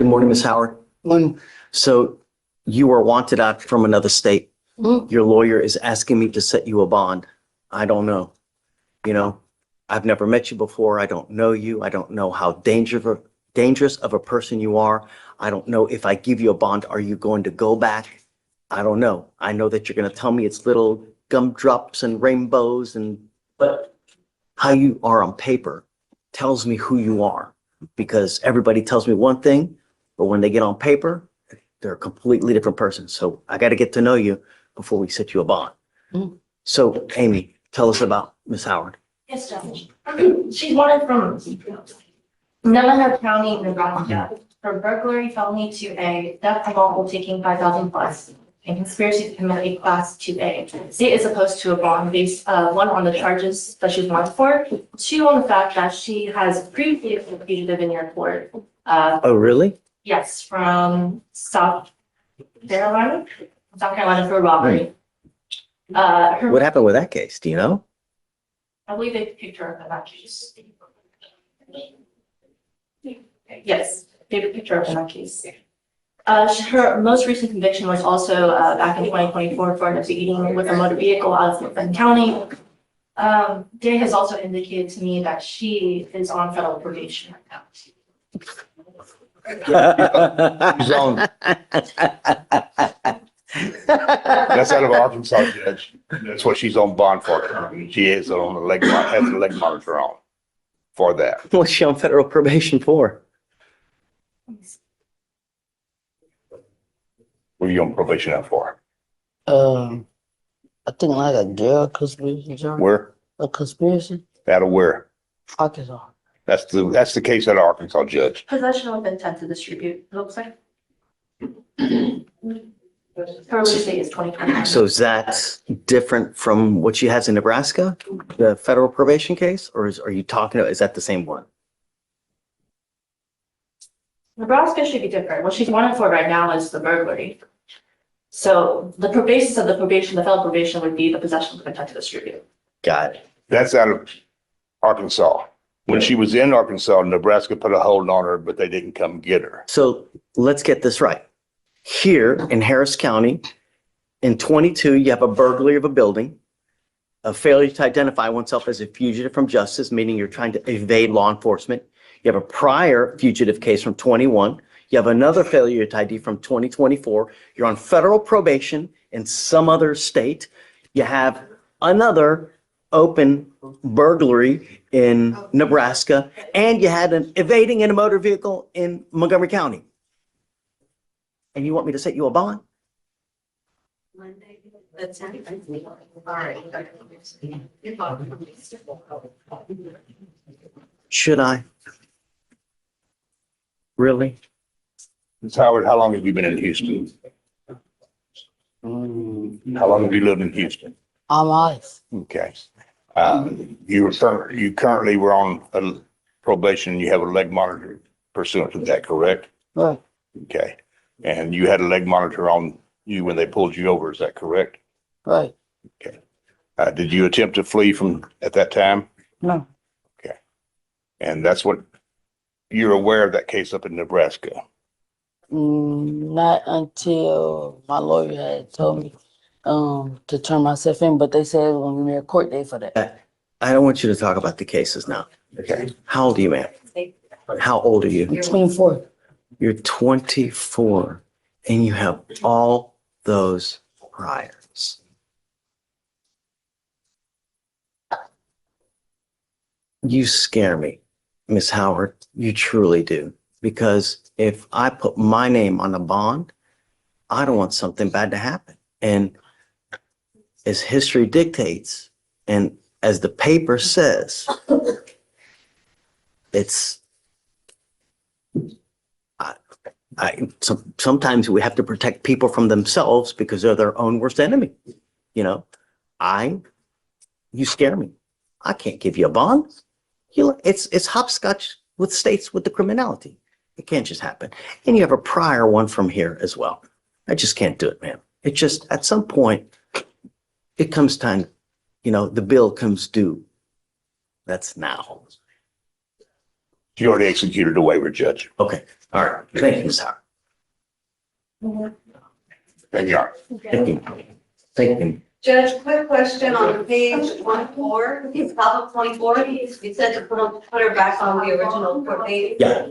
Good morning, Ms. Howard. When, So you are wanted out from another state. Your lawyer is asking me to set you a bond. I don't know. You know, I've never met you before. I don't know you. I don't know how dangerous of a person you are. I don't know if I give you a bond, are you going to go back? I don't know. I know that you're going to tell me it's little gumdrops and rainbows but how you are on paper tells me who you are, because everybody tells me one thing, but when they get on paper, they're a completely different person. So I got to get to know you before we set you a bond. Mm. So Amy, tell us about Miss Howard. Yes, Judge. She's wanted from Navajo County, Nebraska, for burglary, felony 2A, theft of lawful taking 5,000 plus, and conspiracy to commit a class 2A. State is opposed to a bond based, one, on the charges that she's wanted for, two, on the fact that she has previously been a fugitive in your court. Oh, really? Yes, from South Carolina for robbery. What happened with that case? Do you know? I believe they picked her up in that case. Yes, they picked her up in that case. Her most recent conviction was also back in 2024 for an beating with a motor vehicle out of Defendant County. Day has also indicated to me that she is on federal probation right now. She's on. That's out of Arkansas, Judge. That's what she's on bond for. She is on the leg, has the leg monitor on for that. What's she on federal probation for? What are you on probation out for? I think like a drug conspiracy charge. Where? A conspiracy? Out of where? Arkansas. That's the case at Arkansas, Judge. Possession with intent to distribute, it looks like. Her release date is 2021. So is that different from what she has in Nebraska, the federal probation case, or are you talking about, is that the same one? Nebraska should be different. What she's wanted for right now is the burglary. So the basis of the probation, the federal probation would be the possession with intent to distribute. Got it. That's out of Arkansas. When she was in Arkansas, Nebraska put a hold on her, but they didn't come get her. So let's get this right. Here in Harris County, in 22, you have a burglary of a building, a failure to identify oneself as a fugitive from justice, meaning you're trying to evade law enforcement. You have a prior fugitive case from 21. You have another failure to ID from 2024. You're on federal probation in some other state. You have another open burglary in Nebraska, and you had an evading in a motor vehicle in Montgomery County. And you want me to set you a bond? Monday, the 10th. All right. Should I? Really? Ms. Howard, how long have you been in Houston? How long have you lived in Houston? All my life. Okay. You currently were on a probation. You have a leg monitor pursuant to that, correct? Right. Okay. And you had a leg monitor on you when they pulled you over, is that correct? Right. Okay. Did you attempt to flee from at that time? No. Okay. And that's what you're aware of that case up in Nebraska. Not until my lawyer had told me to turn myself in, but they said it was gonna give me a court date for that. I don't want you to talk about the cases now. Okay. How old are you, ma'am? How old are you? 24. You're 24 and you have all those priors. You scare me, Miss Howard. You truly do. Because if I put my name on a bond, I don't want something bad to happen. And as history dictates, and as the paper says, it's, sometimes we have to protect people from themselves because they're their own worst enemy. You know, you scare me. I can't give you a bond. It's hopscotch with states with the criminality. It can't just happen. And you have a prior one from here as well. I just can't do it, man. It just, at some point, it comes time, the bill comes due. That's now. She already executed the waiver, Judge. Okay, all right. Thank you, Ms. Howard. There you are. Thank you. Thank you. Judge, quick question on page 24, it's top of 24, you said to put her back on the original court date. Yeah.